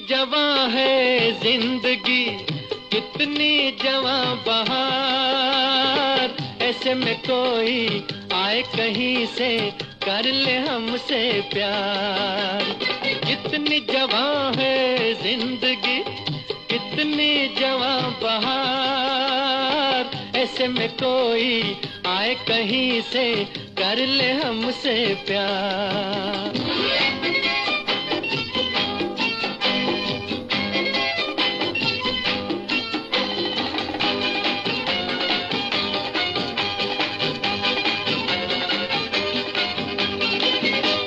जवां है जिंदगी, कितनी जवां बहार, ऐसे में कोई आए कहीं से कर ले हमसे प्यार। कितनी जवां है जिंदगी, कितनी जवां बहार, ऐसे में कोई आए कहीं से कर ले हमसे प्यार।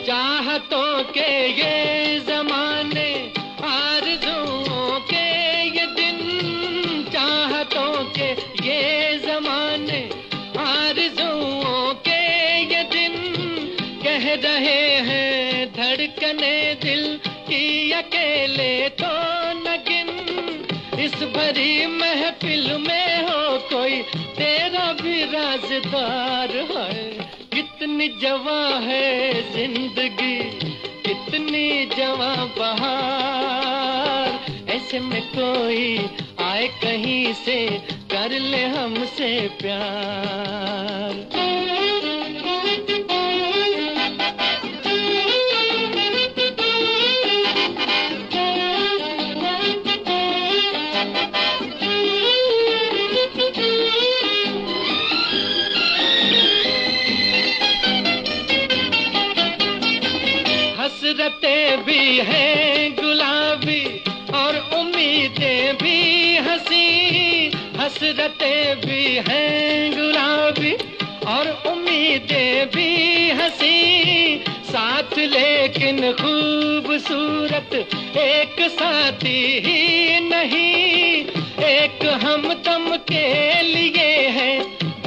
चाहतों के ये जमाने, आरज़ुओं के ये दिन, चाहतों के ये जमाने, आरज़ुओं के ये दिन, कह रहे हैं धड़कने दिल की अकेले तो न गिन। इस भरी महफिल में हो कोई तेरा भी राज़दार है। कितनी जवां है जिंदगी, कितनी जवां बहार, ऐसे में कोई आए कहीं से कर ले हमसे प्यार। हसरतें भी हैं गुलाबी और उम्मीदें भी हंसी, हसरतें भी हैं गुलाबी और उम्मीदें भी हंसी, साथ लेकिन खूबसूरत एक साथी ही नहीं। एक हमदम के लिए है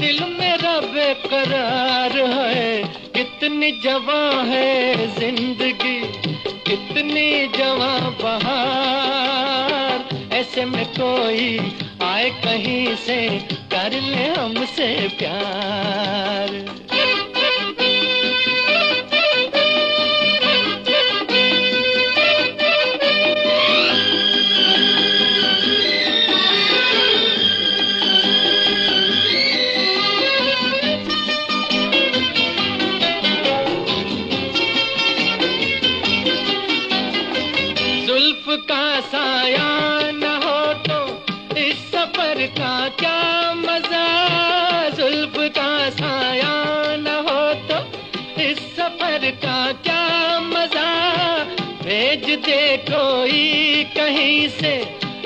दिल मेरा बेकरार है। कितनी जवां है जिंदगी, कितनी जवां बहार, ऐसे में कोई आए कहीं से कर ले हमसे प्यार। का साया न हो तो इस सफर का क्या मजा, जुल्फ का साया न हो तो इस सफर का क्या मजा। भेज दे कोई कहीं से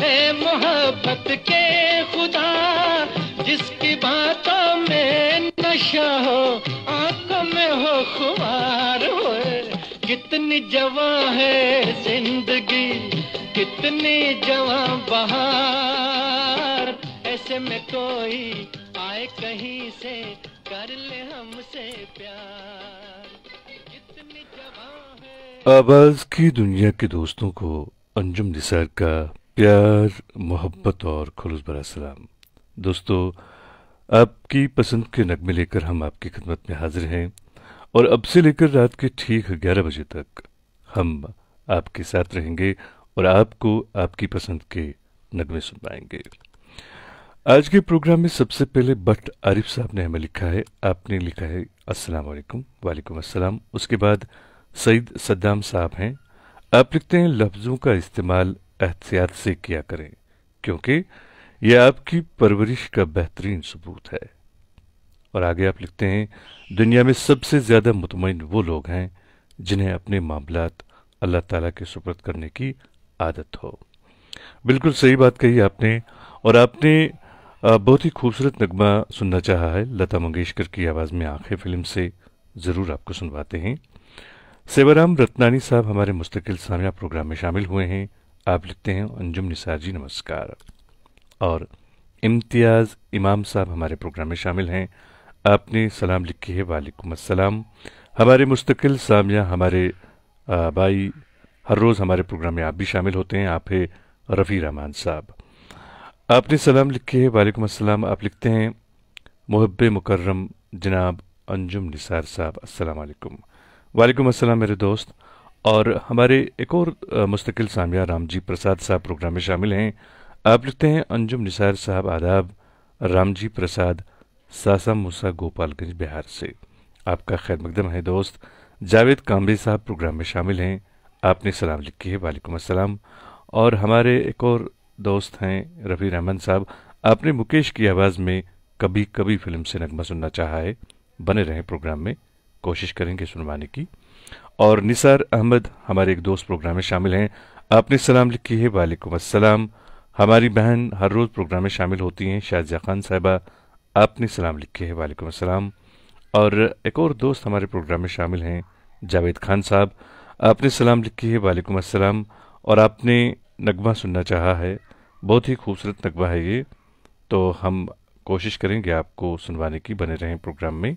है मोहब्बत के खुदा, जिसकी बातों में नशा हो आंखों में हो खुमार हो। कितनी जवां है जिंदगी, कितनी जवां बहार, ऐसे में कोई आए कहीं से कर ले हमसे प्यार। कितनी जवां है। आवाज की दुनिया के दोस्तों को अंजुम निसार का प्यार, मोहब्बत और खुलूस भरा सलाम। दोस्तों, आपकी पसंद के नगमे लेकर हम आपकी खिदमत में हाजिर हैं और अब से लेकर रात के ठीक 11 बजे तक हम आपके साथ रहेंगे और आपको आपकी पसंद के नगमे सुनवाएंगे। आज के प्रोग्राम में सबसे पहले बट आरिफ साहब ने हमें लिखा है, आपने लिखा है अस्सलाम वालेकुम। वालेकुम अस्सलाम। उसके बाद सईद सद्दाम साहब हैं, आप लिखते हैं लफ्ज़ों का इस्तेमाल एहतियात से किया करें क्योंकि यह आपकी परवरिश का बेहतरीन सबूत है। और आगे आप लिखते हैं दुनिया में सबसे ज्यादा मुतमईन वो लोग हैं जिन्हें अपने मामलात अल्लाह ताला के सुपुर्द करने की आदत हो। बिल्कुल सही बात कही आपने। और आपने बहुत ही खूबसूरत नगमा सुनना चाहा है लता मंगेशकर की आवाज़ में आंखें फिल्म से, ज़रूर आपको सुनवाते हैं। सेवाराम रत्नानी साहब हमारे मुस्तकिल सामिया प्रोग्राम में शामिल हुए हैं, आप लिखते हैं अंजुम निसार जी नमस्कार। और इम्तियाज़ इमाम साहब हमारे प्रोग्राम में शामिल हैं, आपने सलाम लिखी है वालेकुम अस्सलाम। हमारे मुस्तकिल सामिया हमारे भाई, हर रोज़ हमारे प्रोग्राम में आप भी शामिल होते हैं, आप है रफ़ी रहमान साहब, आपने सलाम लिखी है वालेकुम अस्सलाम। आप लिखते हैं मुहब्बे मुकर्रम जनाब अंजुम निसार साहब अस्सलाम वालेकुम। वालेकुम अस्सलाम मेरे दोस्त। और हमारे एक और मुस्तकिल सामिया रामजी प्रसाद साहब प्रोग्राम में शामिल हैं। आप लिखते हैं अंजुम निसार साहब आदाब, रामजी प्रसाद, सासा मूसा, गोपालगंज, बिहार से। आपका खैर मकदम है दोस्त। जावेद कामरे साहब प्रोग्राम में शामिल हैं। आपने सलाम लिखी है, वालेकुम अस्सलाम। और हमारे एक और दोस्त हैं रफ़ी रहमान साहब। आपने मुकेश की आवाज़ में कभी कभी फिल्म से नगमा सुनना चाहा है। बने रहें प्रोग्राम में, कोशिश करेंगे सुनवाने की। और निसार अहमद हमारे एक दोस्त प्रोग्राम में शामिल हैं। आपने सलाम लिखी है, वालेकुम अस्सलाम। हमारी बहन हर रोज़ प्रोग्राम में शामिल होती हैं, शाजिया खान साहिबा। आपने सलाम लिखी है, वालेकुम अस्सलाम। और एक और दोस्त हमारे प्रोग्राम में शामिल हैं, जावेद खान साहब। आपने सलाम लिखी है, वालेकुम अस्सलाम। और आपने नगमा सुनना चाहा है। बहुत ही खूबसूरत नगमा है ये, तो हम कोशिश करेंगे आपको सुनवाने की। बने रहें प्रोग्राम में।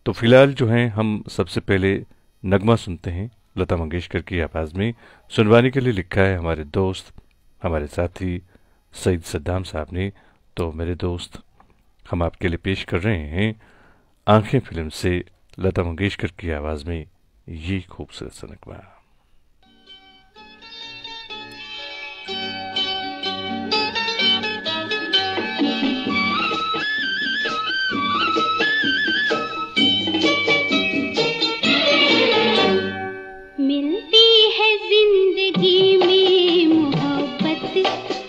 तो फिलहाल जो हैं हम सबसे पहले नगमा सुनते हैं लता मंगेशकर की आवाज़ में। सुनवाने के लिए लिखा है हमारे दोस्त, हमारे साथी सईद सद्दाम साहब ने। तो मेरे दोस्त, हम आपके लिए पेश कर रहे हैं आंखें फिल्म से लता मंगेशकर की आवाज़ में ये खूबसूरत सा नगमा।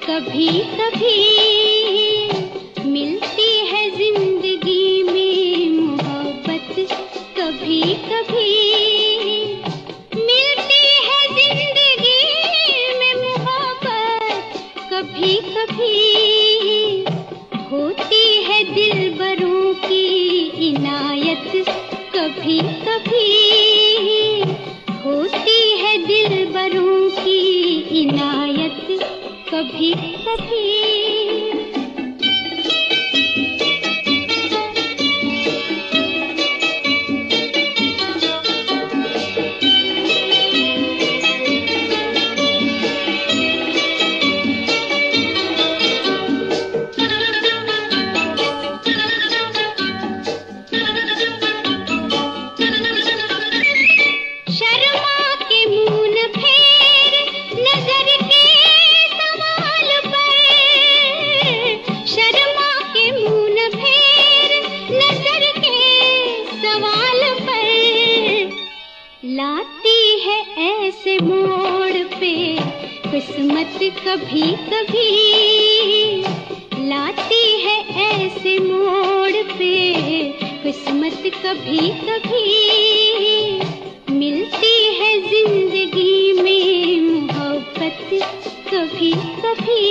कभी कभी मिलती है जिंदगी में मोहब्बत, कभी कभी मिलती है जिंदगी में मोहब्बत, कभी कभी होती है दिलबरों की इनायत, कभी कभी होती है दिलबरों की इनायत, कभी कभी। कभी कभी लाती है ऐसे मोड़ पे किस्मत, कभी कभी मिलती है जिंदगी में मोहब्बत, कभी कभी।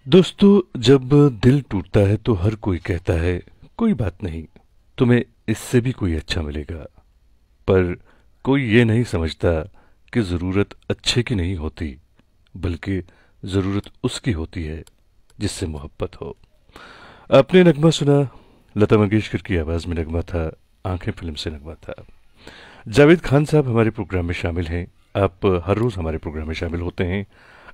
दोस्तों, जब दिल टूटता है तो हर कोई कहता है कोई बात नहीं, तुम्हें इससे भी कोई अच्छा मिलेगा। पर कोई ये नहीं समझता कि ज़रूरत अच्छे की नहीं होती, बल्कि ज़रूरत उसकी होती है जिससे मोहब्बत हो। आपने नगमा सुना, लता मंगेशकर की आवाज़ में नगमा था, आंखें फिल्म से नगमा था। जावेद खान साहब हमारे प्रोग्राम में शामिल हैं। आप हर रोज़ हमारे प्रोग्राम में शामिल होते हैं।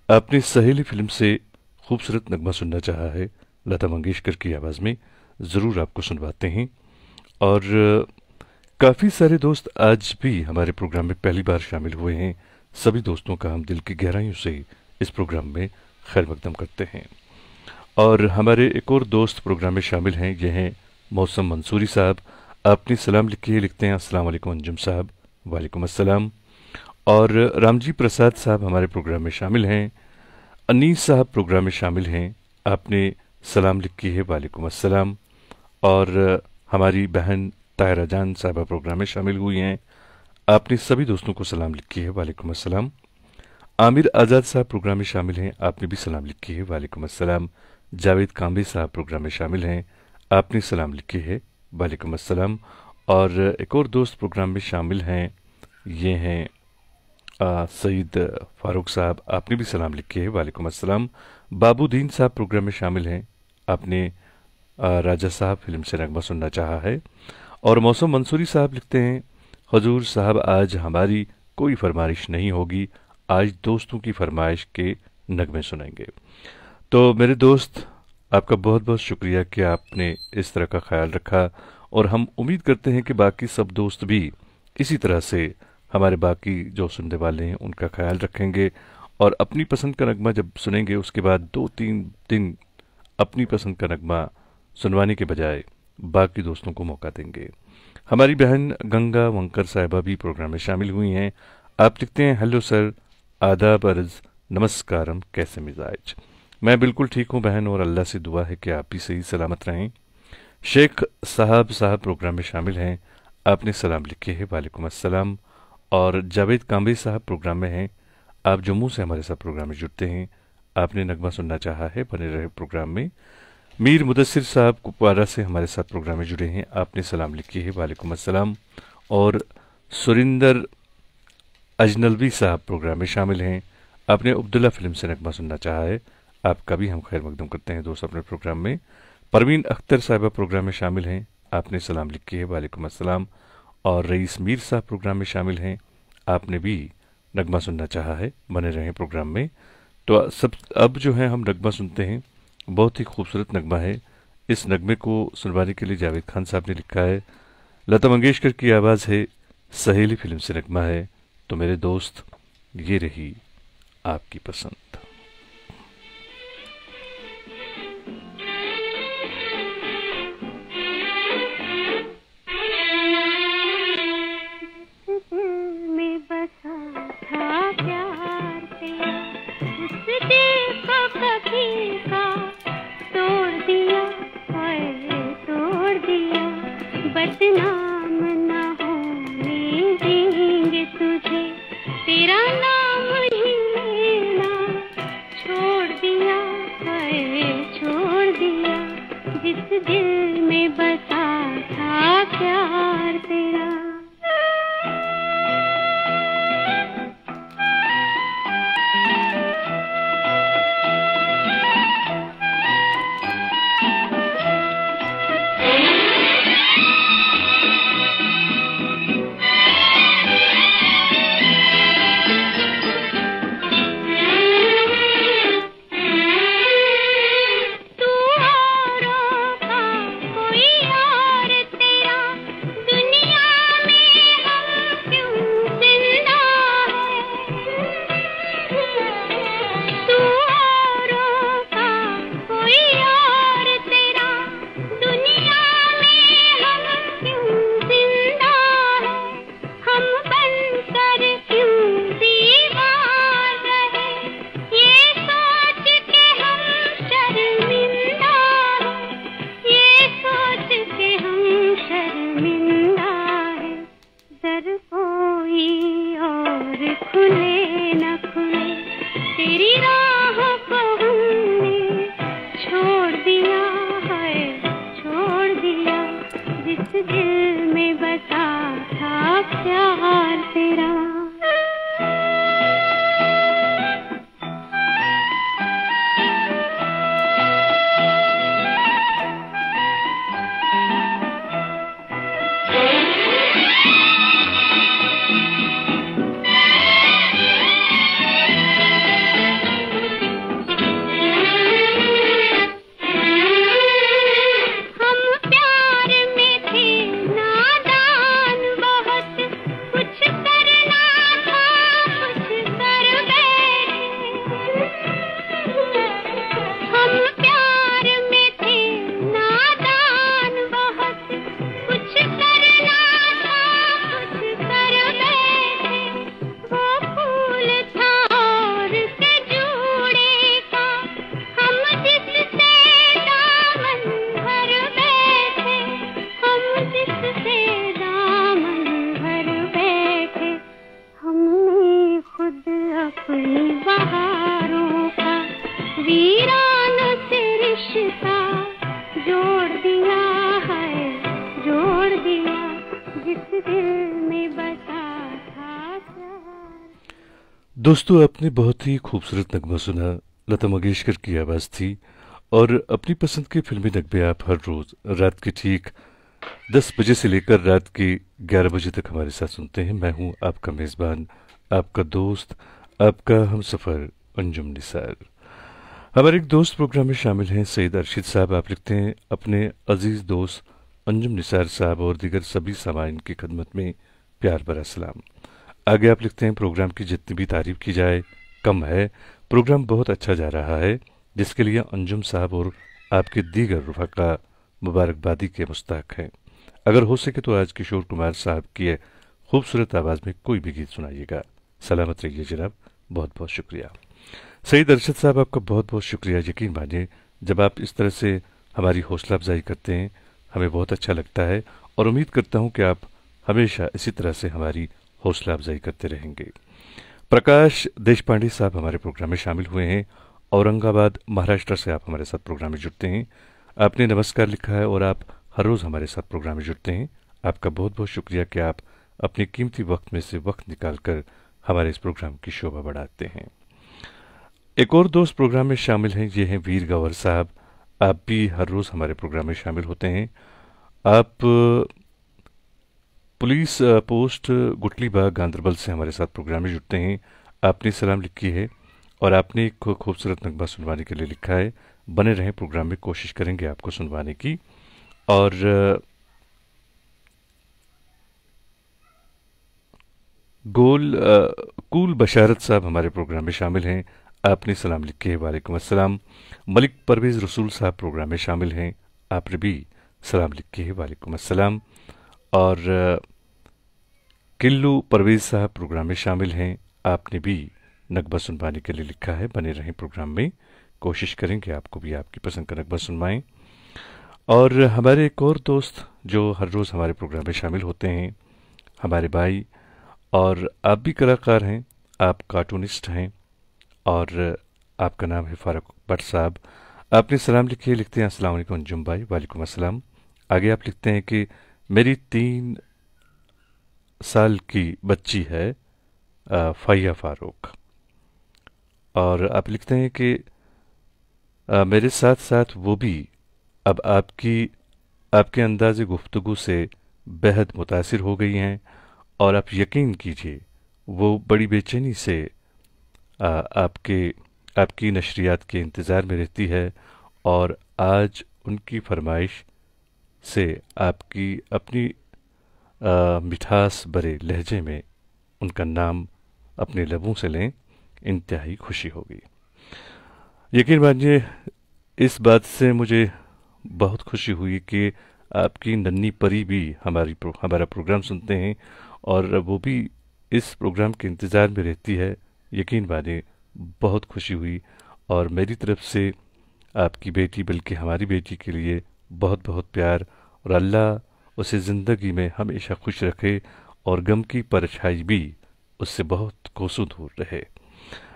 आपने सहेली फिल्म से खूबसूरत नगमा सुनना चाहा है, लता मंगेशकर की आवाज़ में, ज़रूर आपको सुनवाते हैं। और काफ़ी सारे दोस्त आज भी हमारे प्रोग्राम में पहली बार शामिल हुए हैं। सभी दोस्तों का हम दिल की गहराइयों से इस प्रोग्राम में खैर मकदम करते हैं। और हमारे एक और दोस्त प्रोग्राम में शामिल हैं, ये हैं मौसम मंसूरी साहब। आपने सलाम लिखी है, लिखते हैं अस्सलाम वालेकुम अंजुम साहब। वालेकुम अस्सलाम। और रामजी प्रसाद साहब हमारे प्रोग्राम में शामिल हैं। अनीस साहब प्रोग्राम में शामिल हैं, आपने सलाम लिखी है, वालेकुम अस्सलाम। और हमारी बहन तायरा जान साहबा प्रोग्राम में शामिल हुई हैं, आपने सभी दोस्तों को सलाम लिखी है, वालेकुम अस्सलाम। आमिर आज़ाद साहब प्रोग्राम में शामिल हैं, आपने भी सलाम लिखी है, वालेकुम अस्सलाम। जावेद कांबे साहब प्रोग्राम में शामिल हैं, आपने सलाम लिखी है, वालेकुम अस्सलाम। और एक और दोस्त प्रोग्राम में शामिल हैं, ये हैं सईद फारूक साहब, आपने भी सलाम लिखी है, वालेकुम अस्सलाम। बाबूदीन साहब प्रोग्राम में शामिल हैं, आपने राजा साहब फिल्म से नगमा सुनना चाहा है। और मौसम मंसूरी साहब लिखते हैं, हजूर साहब आज हमारी कोई फरमाइश नहीं होगी, आज दोस्तों की फरमाइश के नगमे सुनेंगे। तो मेरे दोस्त, आपका बहुत बहुत शुक्रिया कि आपने इस तरह का ख्याल रखा, और हम उम्मीद करते हैं कि बाकी सब दोस्त भी इसी तरह से हमारे बाकी जो सुनने वाले हैं उनका ख्याल रखेंगे, और अपनी पसंद का नगमा जब सुनेंगे उसके बाद 2-3 दिन अपनी पसंद का नगमा सुनवाने के बजाय बाकी दोस्तों को मौका देंगे। हमारी बहन गंगा वंकर साहिबा भी प्रोग्राम में शामिल हुई हैं। आप लिखते हैं, हेलो सर, आदाब अर्ज, नमस्कारम, कैसे मिजाज। मैं बिल्कुल ठीक हूँ बहन, और अल्लाह से दुआ है कि आप भी सही सलामत रहें। शेख साहब प्रोग्राम में शामिल हैं, आपने सलाम लिखे है, वालेकुम अस्सलाम। और जावेद कांबे साहब प्रोग्राम में हैं, आप जम्मू से हमारे साथ प्रोग्राम में जुड़ते हैं, आपने नगमा सुनना चाहा है, बने रहे प्रोग्राम में। मीर मुदस्सिर साहब कुपवारा से हमारे साथ प्रोग्राम में जुड़े हैं, आपने सलाम लिखी है, वालेकुम अस्सलाम। और सुरिंदर अजनलवी साहब प्रोग्राम में शामिल हैं, आपने अब्दुल्ला फिल्म से नगमा सुनना चाहा है, आपका भी हम खैर मकदम करते हैं दोस्त अपने प्रोग्राम में। परवीन अख्तर साहिबा प्रोग्राम में शामिल हैं, आपने सलाम लिखी है, वालेकुम अस्सलाम। और रईस मीर साहब प्रोग्राम में शामिल हैं, आपने भी नगमा सुनना चाहा है, बने रहें प्रोग्राम में। तो सब अब जो है हम नगमा सुनते हैं, बहुत ही खूबसूरत नगमा है। इस नगमे को सुनवाने के लिए जावेद खान साहब ने लिखा है, लता मंगेशकर की आवाज़ है, सहेली फिल्म से नगमा है। तो मेरे दोस्त, ये रही आपकी पसंद। कोई और तेरा दुनिया दोस्तों, आपने बहुत ही खूबसूरत नगमा सुना। लता मंगेशकर की आवाज़ थी और अपनी पसंद के फिल्मी नगमे आप हर रोज़ रात के ठीक 10 बजे से लेकर रात के 11 बजे तक हमारे साथ सुनते हैं। मैं हूं आपका मेज़बान, आपका दोस्त, आपका हमसफ़र अंजुम निसार। हमारे एक दोस्त प्रोग्राम में शामिल हैं सईद अरशद साहब। आप लिखते हैं, अपने अजीज़ दोस्त अंजुम निसार साहब और दीगर सभी सामाइन की खदमत में प्यार भरा सलाम। आगे आप लिखते हैं, प्रोग्राम की जितनी भी तारीफ की जाए कम है। प्रोग्राम बहुत अच्छा जा रहा है, जिसके लिए अंजुम साहब और आपके दीगर रफ़ाका मुबारकबादी के मुस्तहक हैं। अगर हो सके तो आज किशोर कुमार साहब की खूबसूरत आवाज़ में कोई भी गीत सुनाइएगा। सलामत रहिए जनाब, बहुत बहुत शुक्रिया। सईद अरशद साहब, आपका बहुत बहुत शुक्रिया। यकीन मानिए, जब आप इस तरह से हमारी हौसला अफजाई करते हैं हमें बहुत अच्छा लगता है और उम्मीद करता हूँ कि आप हमेशा इसी तरह से हमारी हौसला अफजाई करते रहेंगे। प्रकाश देशपांडे साहब हमारे प्रोग्राम में शामिल हुए हैं। औरंगाबाद महाराष्ट्र से आप हमारे साथ प्रोग्राम में जुड़ते हैं। आपने नमस्कार लिखा है और आप हर रोज़ हमारे साथ प्रोग्राम में जुड़ते हैं। आपका बहुत बहुत शुक्रिया कि आप अपने कीमती वक्त में से वक्त निकाल कर हमारे इस प्रोग्राम की शोभा बढ़ाते हैं। एक और दोस्त प्रोग्राम में शामिल हैं, ये हैं वीर गंवर साहब। आप भी हर रोज़ हमारे प्रोग्राम में शामिल होते हैं। आप पुलिस पोस्ट गुटलीबाग गांधरबल से हमारे साथ प्रोग्राम में जुड़ते हैं। आपने सलाम लिखी है और आपने एक खूबसूरत नगमा सुनवाने के लिए लिखा है। बने रहें प्रोग्राम में, कोशिश करेंगे आपको सुनवाने की। और कूल बशारत साहब हमारे प्रोग्राम में शामिल हैं। आपने सलाम लिखे है, वालेकुम अस्सलाम। मलिक परवेज़ रसूल साहब प्रोग्राम में शामिल हैं। आपने भी सलाम लिखे है, वालेकुम अस्सलाम। और किल्लू परवेज़ साहब प्रोग्राम में शामिल हैं। आपने भी नगमा सुनवाने के लिए लिखा है। बने रहें प्रोग्राम में, कोशिश करेंगे आपको भी आपकी पसंद का नगमा सुनवाएं। और हमारे एक और दोस्त जो हर रोज़ हमारे प्रोग्राम में शामिल होते हैं, हमारे भाई, और आप भी कलाकार हैं, आप कार्टूनिस्ट हैं और आपका नाम है फारूक भट्ट साहब। आपने सलाम लिखिए, लिखते हैं अस्सलाम वालेकुम अंजुम भाई। वालेकुम अस्सलाम। आगे आप लिखते हैं कि मेरी 3 साल की बच्ची है फ़ैया फारूक। और आप लिखते हैं कि मेरे साथ साथ वो भी अब आपके अंदाज़े गुफ्तगू से बेहद मुतासिर हो गई हैं और आप यकीन कीजिए वो बड़ी बेचैनी से आपकी नशरियात के इंतज़ार में रहती है। और आज उनकी फरमाइश से आपकी अपनी मिठास भरे लहजे में उनका नाम अपने लबों से लें, इंतहाई खुशी होगी। यकीन मानिए, इस बात से मुझे बहुत खुशी हुई कि आपकी नन्ही परी भी हमारा प्रोग्राम सुनते हैं और वो भी इस प्रोग्राम के इंतज़ार में रहती है। यकीन मानिए, बहुत खुशी हुई। और मेरी तरफ से आपकी बेटी, बल्कि हमारी बेटी के लिए बहुत बहुत प्यार, और अल्लाह उसे ज़िंदगी में हमेशा खुश रखे और गम की परछाई भी उससे बहुत कोसों दूर रहे।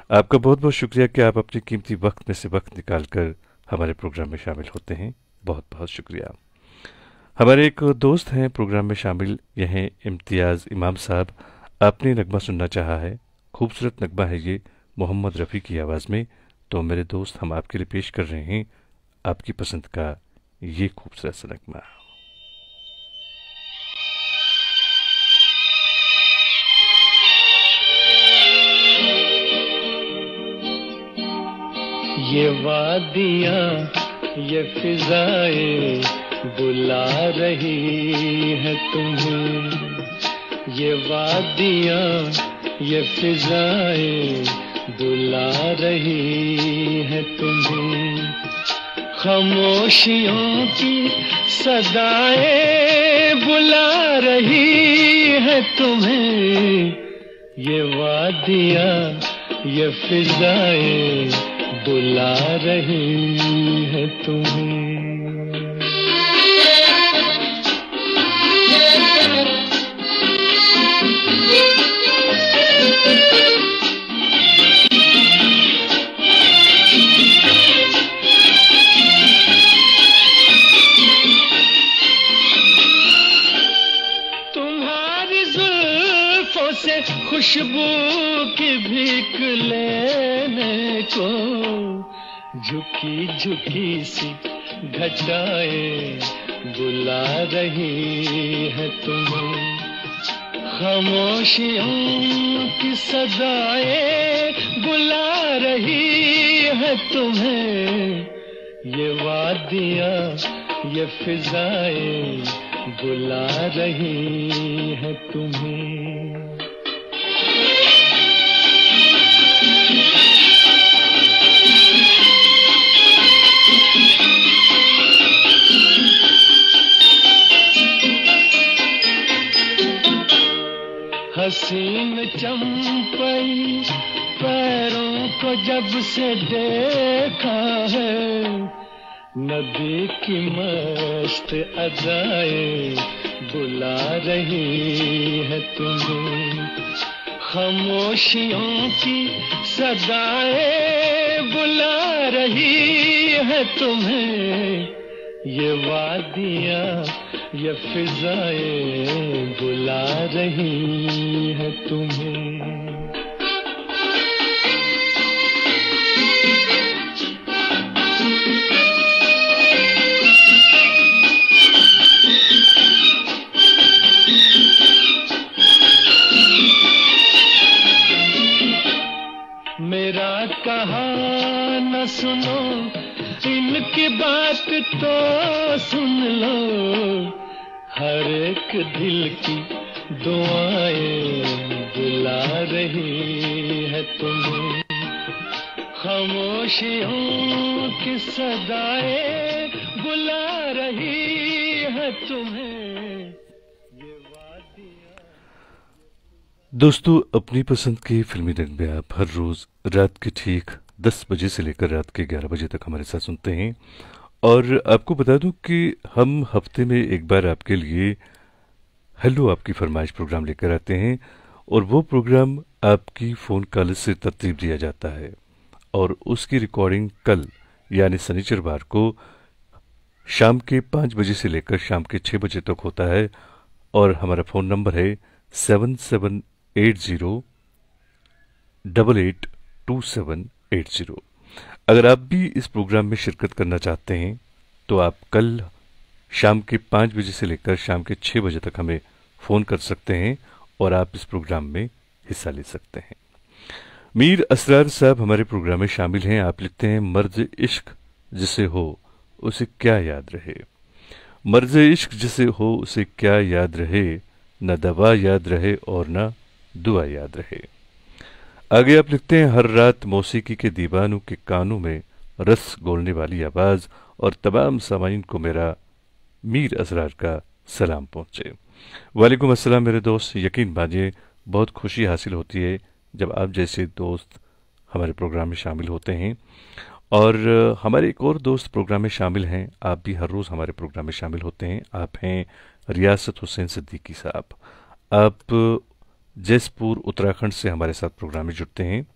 आपका बहुत बहुत शुक्रिया कि आप अपने कीमती वक्त में से वक्त निकाल कर हमारे प्रोग्राम में शामिल होते हैं। बहुत बहुत शुक्रिया। हमारे एक दोस्त हैं प्रोग्राम में शामिल, यह हैं इम्तियाज़ इमाम साहब। आपने नगमा सुनना चाहा है, खूबसूरत नगमा है ये, मोहम्मद रफ़ी की आवाज़ में। तो मेरे दोस्त, हम आपके लिए पेश कर रहे हैं आपकी पसंद का ये खूबसूरत सा नगमा। ये वादियाँ, ये फिजाएं बुला रही है तुम्हें। ये वादियाँ, ये फिजाएं बुला रही है तुम्हें। खामोशियों की सदाएं बुला रही है तुम्हें। ये वादियाँ, ये फिजाएं बुला रही है तुम्हें। तुम्हारी जुल्फों से खुशबू की भीख लेने को झुकी झुकी सी घटाएं बुला रही है तुम्हें। खामोशियों की सदाएं बुला रही है तुम्हें। ये वादियाँ ये फिजाएं बुला रही है तुम्हें। हसीन चंपई पैरों को जब से देखा है, नदी की मस्त अदाएं बुला रही है तुम्हें। खामोशियों की सदाएं बुला रही है तुम्हें। ये वादियाँ ये फिजाएं बुला रही है तुम्हें। मेरा कहा न सुनो, इनकी बात तो सुन लो। हर एक दिल की दुआएं बुला रही है तुम्हें। खामोशियों की सदाएं बुला रही है तुम्हें। दोस्तों, अपनी पसंद की फिल्मी नगमे आप हर रोज रात के ठीक 10 बजे से लेकर रात के 11 बजे तक हमारे साथ सुनते हैं। और आपको बता दूं कि हम हफ्ते में एक बार आपके लिए हेलो आपकी फरमाइश प्रोग्राम लेकर आते हैं, और वो प्रोग्राम आपकी फ़ोन कॉल से तरतीब दिया जाता है, और उसकी रिकॉर्डिंग कल यानी शनिचरवार को शाम के 5 बजे से लेकर शाम के 6 बजे तक होता है। और हमारा फ़ोन नंबर है 7780882780। अगर आप भी इस प्रोग्राम में शिरकत करना चाहते हैं तो आप कल शाम के 5 बजे से लेकर शाम के 6 बजे तक हमें फ़ोन कर सकते हैं और आप इस प्रोग्राम में हिस्सा ले सकते हैं। मीर असरार साहब हमारे प्रोग्राम में शामिल हैं। आप लिखते हैं, मर्ज इश्क जिसे हो उसे क्या याद रहे। मर्ज इश्क जिसे हो उसे क्या याद रहे, न दवा याद रहे और न दुआ याद रहे। आगे आप लिखते हैं, हर रात मौसीकी के दीवानों के कानों में रस घोलने वाली आवाज़ और तमाम सामाइन को मेरा मीर असरार का सलाम पहुँचे। वालेकुम अस्सलाम मेरे दोस्त। यकीन मानिए बहुत खुशी हासिल होती है जब आप जैसे दोस्त हमारे प्रोग्राम में शामिल होते हैं। और हमारे एक और दोस्त प्रोग्राम में शामिल हैं। आप भी हर रोज़ हमारे प्रोग्राम में शामिल होते हैं। आप हैं रियासत हुसैन सिद्दीकी साहब। आप जैसपुर उत्तराखंड से हमारे साथ प्रोग्राम में जुड़ते हैं।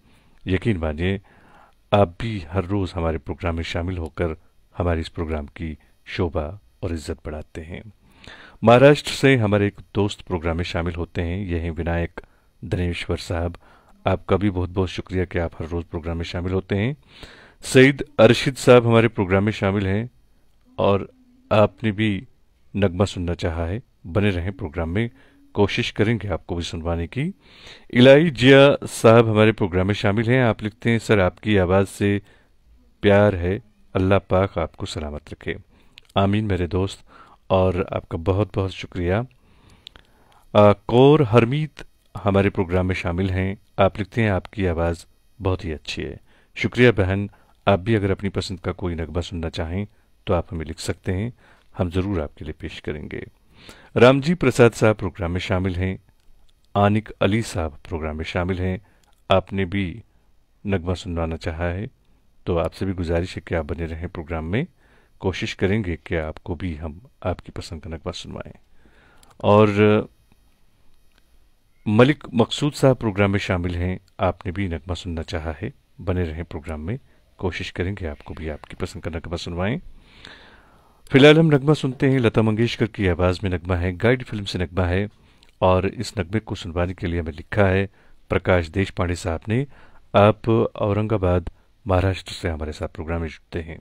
यकीन मानिए आप भी हर रोज़ हमारे प्रोग्राम में शामिल होकर हमारे इस प्रोग्राम की शोभा और इज्जत बढ़ाते हैं। महाराष्ट्र से हमारे एक दोस्त प्रोग्राम में शामिल होते हैं। ये हैं विनायक धनेश्वर साहब। आपका भी बहुत बहुत शुक्रिया कि आप हर रोज़ प्रोग्राम में शामिल होते हैं। सईद अरशिद साहब हमारे प्रोग्राम में शामिल हैं और आपने भी नगमा सुनना चाहा है। बने रहें प्रोग्राम में, कोशिश करेंगे आपको भी सुनवाने की। इलाही जिया साहब हमारे प्रोग्राम में शामिल हैं। आप लिखते हैं, सर आपकी आवाज़ से प्यार है, अल्लाह पाक आपको सलामत रखे। आमीन मेरे दोस्त, और आपका बहुत बहुत शुक्रिया। कौर हरमीत हमारे प्रोग्राम में शामिल हैं। आप लिखते हैं, आपकी आवाज़ बहुत ही अच्छी है। शुक्रिया बहन। आप भी अगर अपनी पसंद का कोई नगमा सुनना चाहें तो आप हमें लिख सकते हैं, हम ज़रूर आपके लिए पेश करेंगे। रामजी प्रसाद साहब प्रोग्राम में शामिल हैं। आनिक अली साहब प्रोग्राम में शामिल हैं। आपने भी नगमा सुनवाना चाहा है तो आपसे भी गुजारिश है कि आप बने रहें प्रोग्राम में। कोशिश करेंगे कि आपको भी हम आपकी पसंद का नगमा सुनवाएं। और मलिक मकसूद साहब प्रोग्राम में शामिल हैं। आपने भी नगमा सुनना चाहा है, बने रहें प्रोग्राम में। कोशिश करेंगे आपको भी आपकी पसंद का नगमा सुनवाएं। फिलहाल हम नगमा सुनते हैं। लता मंगेशकर की आवाज़ में नगमा है, गाइड फिल्म से नगमा है, और इस नगमे को सुनवाने के लिए हमें लिखा है प्रकाश देशपांडे साहब ने। आप औरंगाबाद महाराष्ट्र से हमारे साथ प्रोग्राम में जुड़ते हैं।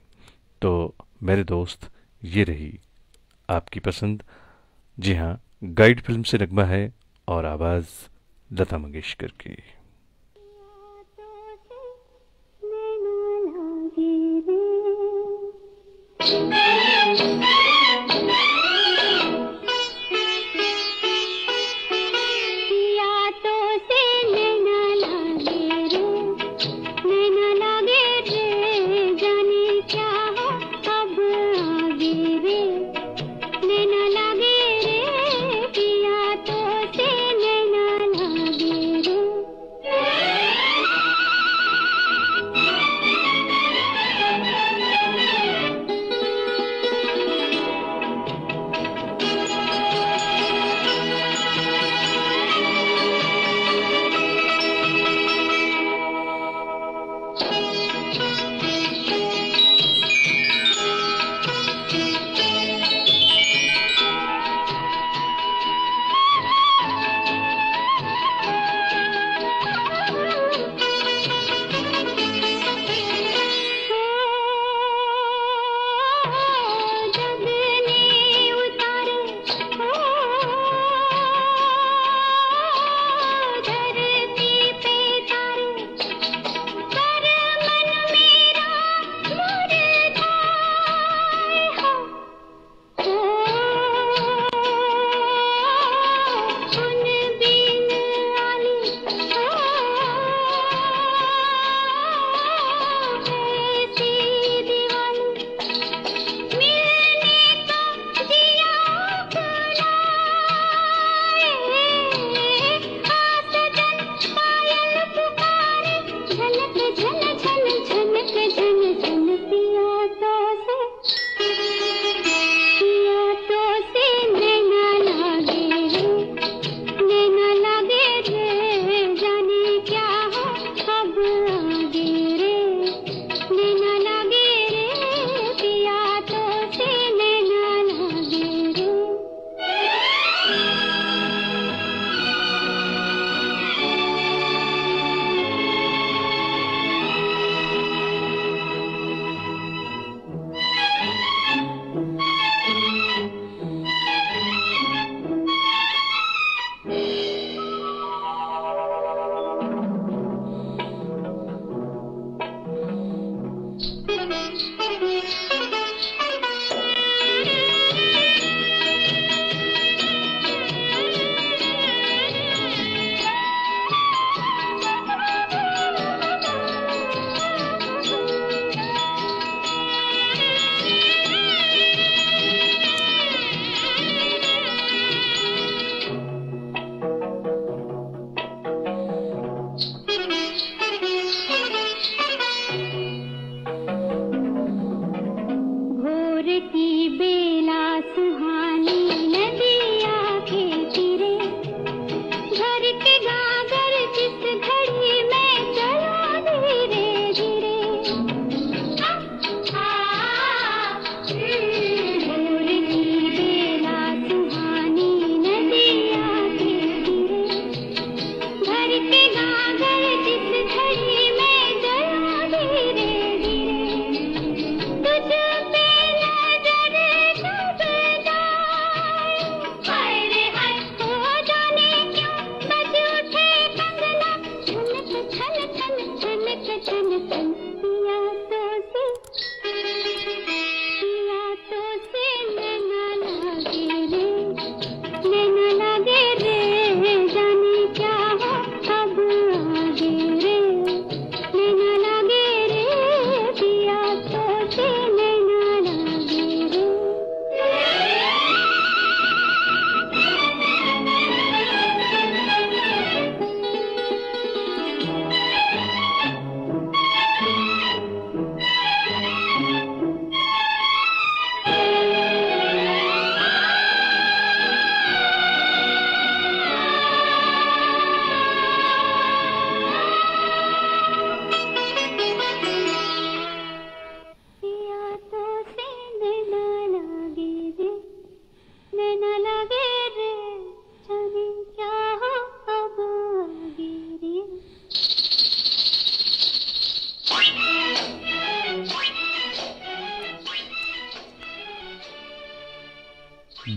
तो मेरे दोस्त, ये रही आपकी पसंद। जी हाँ, गाइड फिल्म से नगमा है और आवाज़ लता मंगेशकर की।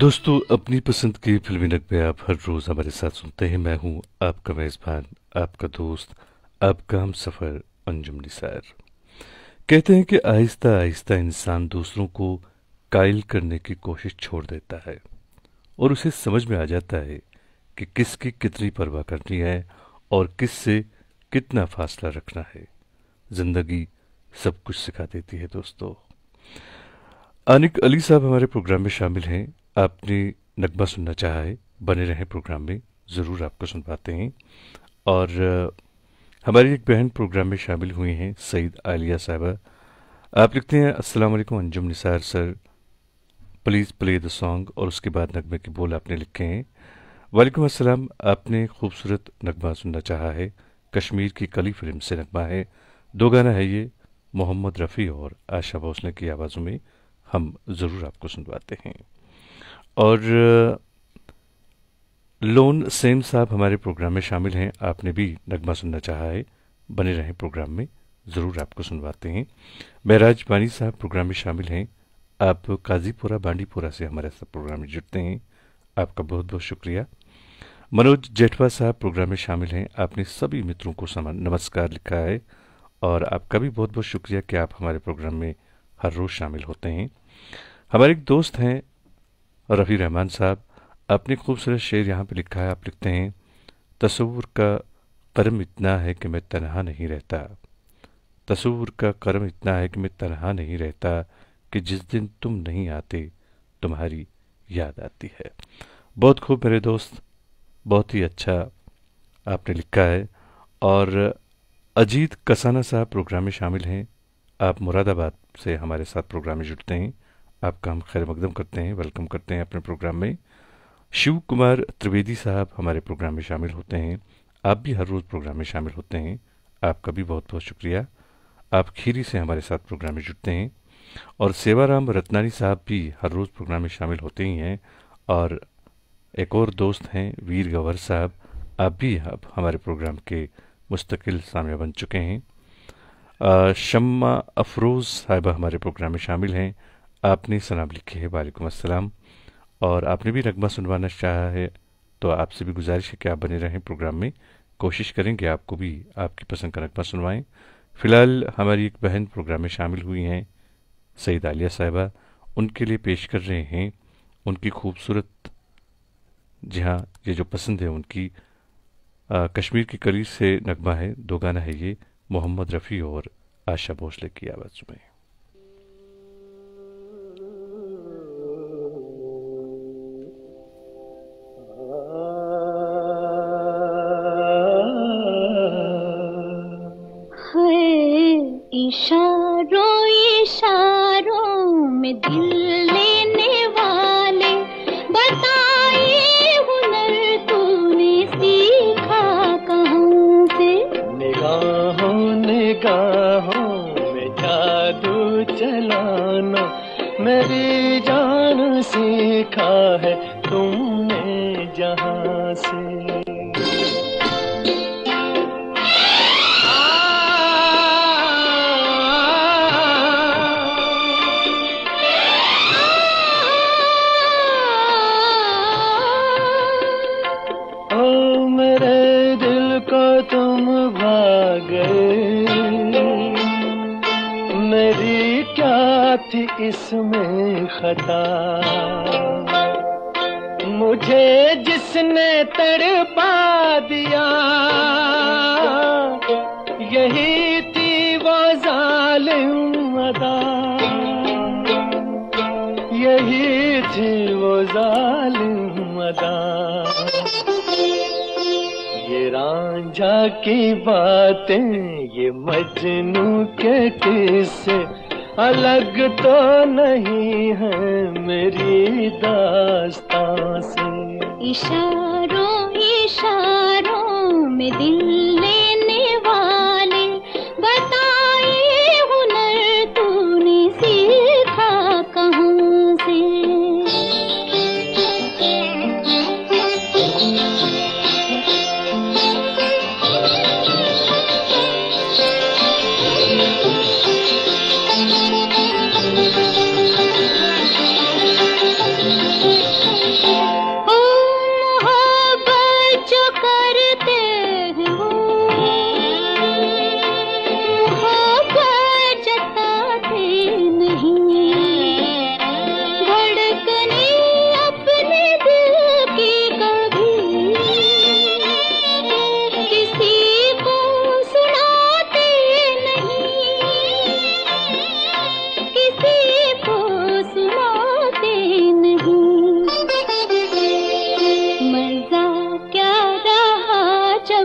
दोस्तों, अपनी पसंद की फिल्मी नगमे आप हर रोज हमारे साथ सुनते हैं। मैं हूं आपका मेजबान, आपका दोस्त, आपका हम सफर अंजुम निसार। कहते हैं कि आहिस्ता आहिस्ता इंसान दूसरों को कायल करने की कोशिश छोड़ देता है और उसे समझ में आ जाता है कि किसकी कितनी परवाह करनी है और किससे कितना फासला रखना है। जिंदगी सब कुछ सिखा देती है दोस्तों। आनिक अली साहब हमारे प्रोग्राम में शामिल हैं। आपने नगमा सुनना चाहा है, बने रहें प्रोग्राम में, ज़रूर आपको सुनवाते हैं। और हमारी एक बहन प्रोग्राम में शामिल हुई हैं, सईद आलिया साहबा। आप लिखते हैं, अस्सलाम वालेकुम Anjum Nisar sir, please play the song. और उसके बाद नगमे के बोल आपने लिखे हैं। वालेकुम अस्सलाम, आपने खूबसूरत नगमा सुनना चाहा है। कश्मीर की कली फिल्म से नगमा है, 2 गाना है ये, मोहम्मद रफ़ी और आशा भोसले की आवाज़ों में। हम ज़रूर आपको सुनवाते हैं। और लोन सेम साहब हमारे प्रोग्राम में शामिल हैं। आपने भी नगमा सुनना चाहा है, बने रहें प्रोग्राम में, ज़रूर आपको सुनवाते हैं। महराज बानी साहब प्रोग्राम में शामिल हैं। आप काजीपुरा बांडीपुरा से हमारे साथ प्रोग्राम में जुड़ते हैं, आपका बहुत बहुत शुक्रिया। मनोज जेठवा साहब प्रोग्राम में शामिल हैं। आपने सभी मित्रों को नमस्कार लिखा है और आपका भी बहुत बहुत शुक्रिया कि आप हमारे प्रोग्राम में हर रोज़ शामिल होते हैं। हमारे एक दोस्त हैं रफ़ी रहमान साहब, आपने खूबसूरत शेर यहाँ पे लिखा है। आप लिखते हैं, तसव्वुर का करम इतना है कि मैं तन्हा नहीं रहता, तसव्वुर का करम इतना है कि मैं तन्हा नहीं रहता, कि जिस दिन तुम नहीं आते तुम्हारी याद आती है। बहुत खूब मेरे दोस्त, बहुत ही अच्छा आपने लिखा है। और अजीत कसाना साहब प्रोग्राम में शामिल हैं। आप मुरादाबाद से हमारे साथ प्रोग्राम में जुड़ते हैं, आपका हम खैर मकदम करते हैं, वेलकम करते हैं अपने प्रोग्राम में। शिव कुमार त्रिवेदी साहब हमारे प्रोग्राम में शामिल होते हैं। आप भी हर रोज़ प्रोग्राम में शामिल होते हैं, आपका भी बहुत बहुत शुक्रिया। आप खीरी से हमारे साथ प्रोग्राम में जुड़ते हैं। और सेवाराम रत्नानी साहब भी हर रोज़ प्रोग्राम में शामिल होते ही हैं। और एक और दोस्त हैं वीर गवर साहब, आप भी अब हमारे प्रोग्राम के मुस्तकिल सामिया बन चुके हैं। शम्मा अफरोज़ साहिबा हमारे प्रोग्राम में शामिल हैं। आपने सलाम लिखे है, वालेकुम अस्सलाम। और आपने भी नगमा सुनवाना चाहा है तो आपसे भी गुजारिश है कि आप बने रहें प्रोग्राम में, कोशिश करेंगे आपको भी आपकी पसंद का नगमा सुनवाएं। फ़िलहाल हमारी एक बहन प्रोग्राम में शामिल हुई हैं, सईद आलिया साहिबा, उनके लिए पेश कर रहे हैं उनकी खूबसूरत, जी हाँ, ये जो पसंद है उनकी, कश्मीर की कली से नगमा है, 2 गाना है ये, मोहम्मद रफ़ी और आशा भोसले की आवाज़ में। इशारों इशारों में दिल लेने वाले, बताए हुनर तूने सीखा कहाँ से। निगाहों निगाहों में जादू चलाना मेरी जान सीखा है तुमने जहाँ से। तुम भाग गए, मेरी क्या थी इसमें खता, मुझे जिसने तड़पा दिया यही थी वो जालिम अदा, यही थी वो जालिम अदा। ये रांझा की बातें, ये मजनू के किस्से अलग तो नहीं है मेरी दास्तां से। इशारों इशारों में दिल लेने वाले, बताए हुनर तूने सीखा कहाँ से।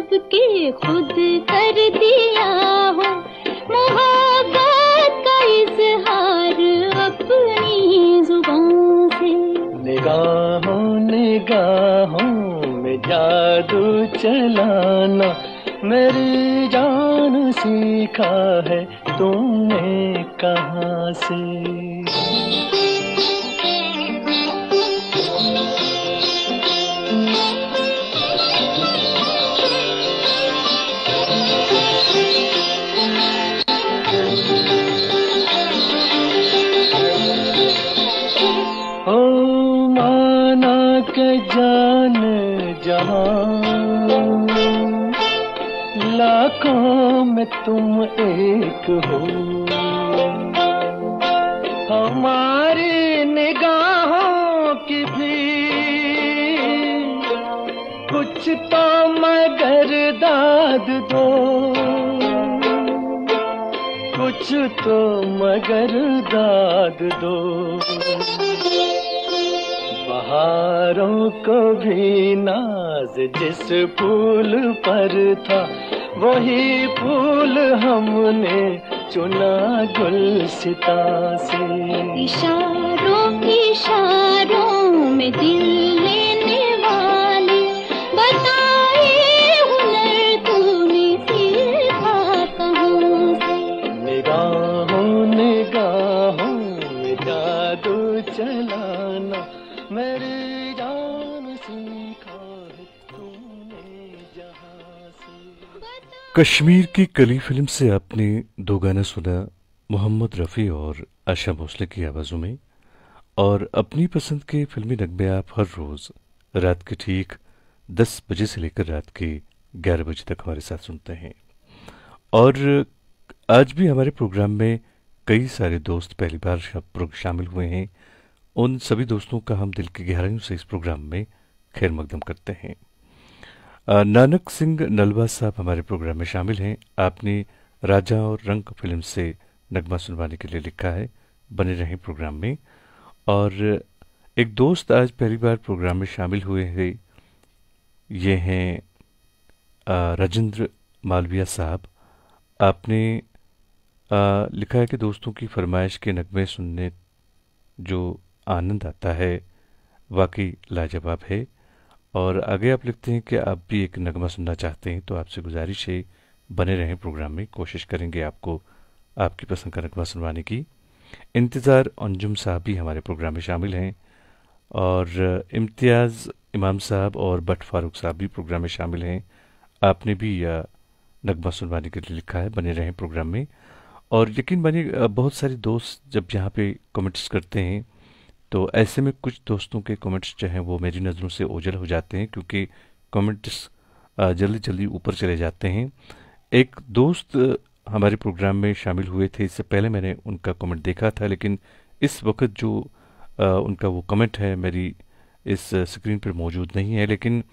सबके खुद कर दिया हो, मोहब्बत का इजहार अपनी जुबान से। निगाहों निगाहों में जादू चलाना मेरी जान सीखा है तुमने कहाँ से। ओ माना के जान जहां लाखों में तुम एक हो, हमारी निगाहों की भी कुछ तो मगर दाद दो, कुछ तो मगर दाद दो। बहारों को भी नाज जिस फूल पर था, वही फूल हमने चुना गुलसिता से। इशारों इशारों में दिल लेने वाले, बताए हुनर तूने सीखा कहाँ से। निगाहों निगाहों में जादू चलाना मेरी जान सीखा है तुमने जहाँ से। कश्मीर की कली फिल्म से आपने दो गाना सुना, मोहम्मद रफ़ी और आशा भोसले की आवाज़ों में। और अपनी पसंद के फिल्मी नगमे आप हर रोज़ रात के ठीक 10 बजे से लेकर रात के 11 बजे तक हमारे साथ सुनते हैं। और आज भी हमारे प्रोग्राम में कई सारे दोस्त पहली बार शामिल हुए हैं। उन सभी दोस्तों का हम दिल की गहराइयों से इस प्रोग्राम में खैर मकदम करते हैं। नानक सिंह नलवा साहब हमारे प्रोग्राम में शामिल हैं। आपने राजा और रंग फिल्म से नगमा सुनवाने के लिए लिखा है, बने रहें प्रोग्राम में। और एक दोस्त आज पहली बार प्रोग्राम में शामिल हुए हैं, ये हैं राजेंद्र मालविया साहब। आपने लिखा है कि दोस्तों की फरमाइश के नगमे सुनने जो आनंद आता है वाकई लाजवाब है। और आगे आप लिखते हैं कि आप भी एक नगमा सुनना चाहते हैं, तो आपसे गुजारिश है बने रहें प्रोग्राम में, कोशिश करेंगे आपको आपकी पसंद का नगमा सुनवाने की। इंतज़ार अंजुम साहब भी हमारे प्रोग्राम में शामिल हैं। और इम्तियाज़ इमाम साहब और बट फारूक साहब भी प्रोग्राम में शामिल हैं। आपने भी नगमा सुनवाने के लिए लिखा है, बने रहें प्रोग्राम में। और यकीन मानिए बहुत सारे दोस्त जब यहाँ पे कमेंट्स करते हैं तो ऐसे में कुछ दोस्तों के कमेंट्स जो हैं वो मेरी नज़रों से ओझल हो जाते हैं, क्योंकि कमेंट्स जल्दी जल्दी ऊपर चले जाते हैं। एक दोस्त हमारे प्रोग्राम में शामिल हुए थे, इससे पहले मैंने उनका कमेंट देखा था, लेकिन इस वक्त जो उनका वो कमेंट है मेरी इस स्क्रीन पर मौजूद नहीं है। लेकिन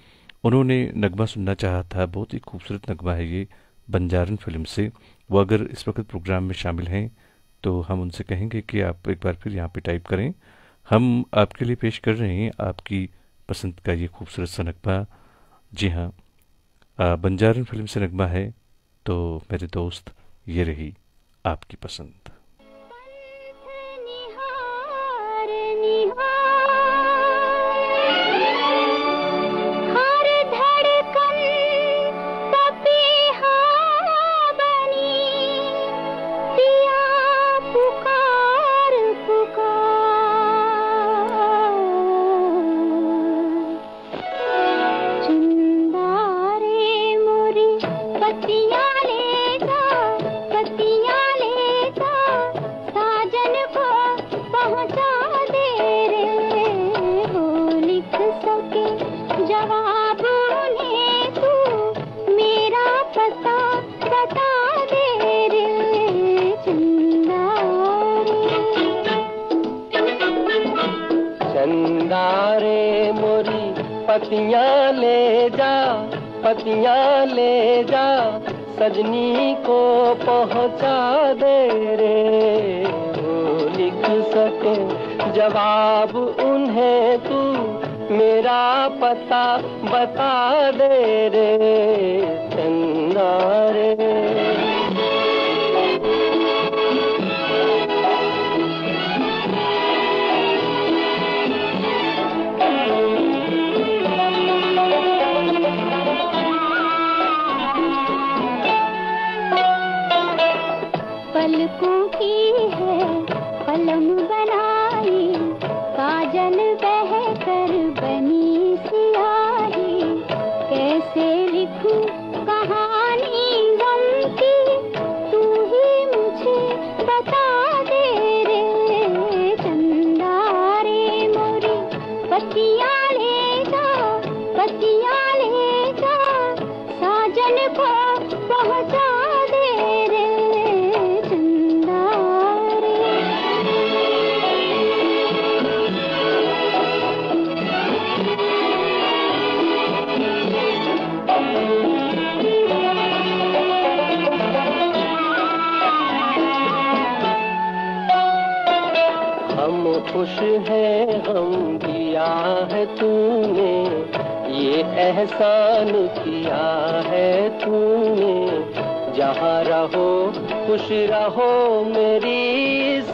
उन्होंने नगमा सुनना चाहा था, बहुत ही खूबसूरत नगमा है ये, बंजारन फिल्म से। वो अगर इस वक्त प्रोग्राम में शामिल हैं तो हम उनसे कहेंगे कि आप एक बार फिर यहाँ पे टाइप करें। हम आपके लिए पेश कर रहे हैं आपकी पसंद का ये खूबसूरत सा नगमा। जी हाँ, बंजारन फिल्म से नगमा है। तो मेरे दोस्त, ये रही आपकी पसंद। पतियाँ ले जा, पतियाँ ले जा, सजनी को पहुँचा दे रे। वो लिख सके जवाब उन्हें तू मेरा पता बता दे रे। चंदा रे। पलकों की है कलम बनाई, काजल बह कर बनी सियाही। कैसे लिखूं कहानी गम की, तू ही मुझे बता दे रे चंदा रे। मोरी पतियाँ ले जा, पतियाँ ले जा, साजन को पहुँचा दे रे चंदा रे। हम खुश हैं, गम दिया है तूने, ये एहसान किया है तूने। जहाँ रहो खुश रहो, मेरी इस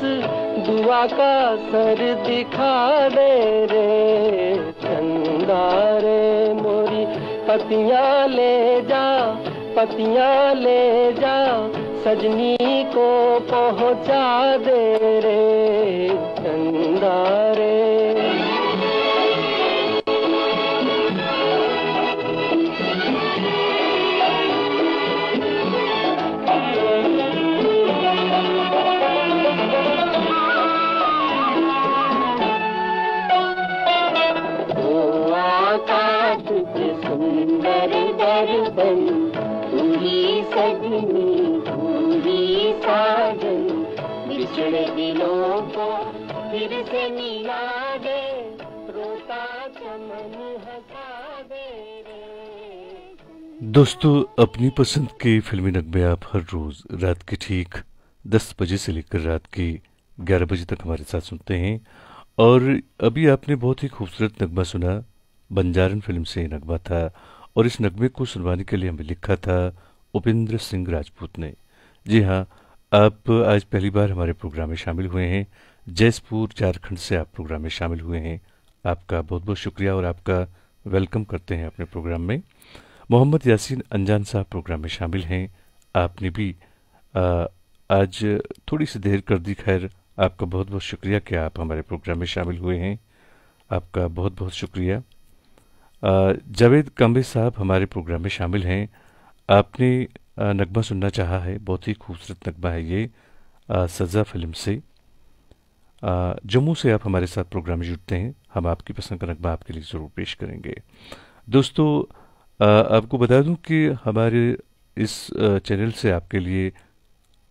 दुआ का सर दिखा दे रे चंदा रे। मोरी पतियाँ ले जा, पतियाँ ले जा, सजनी को पहुँचा दे रे चंदा रे। सुंदर दर्पण, तू ही सजनी, तू ही साजन, बिछड़े दिलों को फिर से मिला दे, रोता चमन हंसा दे रे। दोस्तों, अपनी पसंद के फिल्मी नगमे आप हर रोज रात के ठीक 10 बजे से लेकर रात के 11 बजे तक हमारे साथ सुनते हैं। और अभी आपने बहुत ही खूबसूरत नगमा सुना, बंजारन फिल्म से नगमा था, और इस नगमे को सुनवाने के लिए हमें लिखा था उपेंद्र सिंह राजपूत ने। जी हाँ, आप आज पहली बार हमारे प्रोग्राम में शामिल हुए हैं, जैसपुर झारखंड से आप प्रोग्राम में शामिल हुए हैं। आपका बहुत बहुत शुक्रिया और आपका वेलकम करते हैं अपने प्रोग्राम में। मोहम्मद यासीन अनजान साहब प्रोग्राम में शामिल हैं। आपने भी आज थोड़ी सी देर कर दी, खैर आपका बहुत बहुत शुक्रिया कि आप हमारे प्रोग्राम में शामिल हुए हैं, आपका बहुत बहुत शुक्रिया। जावेद काम्बे साहब हमारे प्रोग्राम में शामिल हैं। आपने नगमा सुनना चाहा है, बहुत ही खूबसूरत नगमा है ये, सज़ा फिल्म से। जम्मू से आप हमारे साथ प्रोग्राम में जुड़ते हैं, हम आपकी पसंद का नगमा आपके लिए ज़रूर पेश करेंगे। दोस्तों, आपको बता दूं कि हमारे इस चैनल से आपके लिए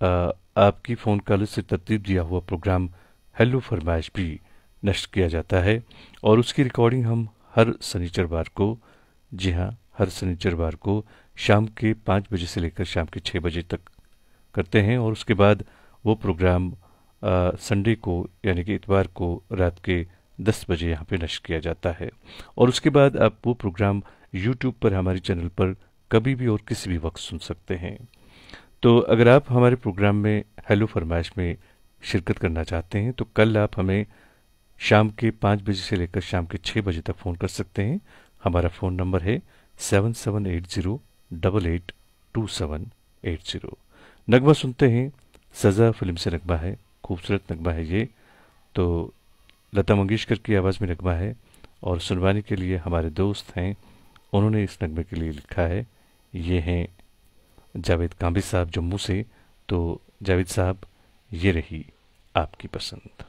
आपकी फ़ोन कॉल से तरतीब दिया हुआ प्रोग्राम हेलो फरमाइश भी नष्ट किया जाता है, और उसकी रिकॉर्डिंग हम हर शनिचरवार को, जी हाँ, हर शनिचरवार को शाम के 5 बजे से लेकर शाम के 6 बजे तक करते हैं। और उसके बाद वो प्रोग्राम संडे को यानी कि इतवार को रात के 10 बजे यहाँ पे नष्ट किया जाता है। और उसके बाद आप वो प्रोग्राम यूट्यूब पर हमारे चैनल पर कभी भी और किसी भी वक्त सुन सकते हैं। तो अगर आप हमारे प्रोग्राम में हेलो फरमाइश में शिरकत करना चाहते हैं तो कल आप हमें शाम के 5 बजे से लेकर शाम के 6 बजे तक फ़ोन कर सकते हैं। हमारा फ़ोन नंबर है 7780882780। नगमा सुनते हैं, सज़ा फिल्म से नगमा है, खूबसूरत नगमा है ये, तो लता मंगेशकर की आवाज़ में नगमा है, और सुनवाने के लिए हमारे दोस्त हैं, उन्होंने इस नगमे के लिए लिखा है। ये हैं जावेद काम्बे साहब जम्मू से। तो जावेद साहब, ये रही आपकी पसंद।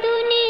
दुनिया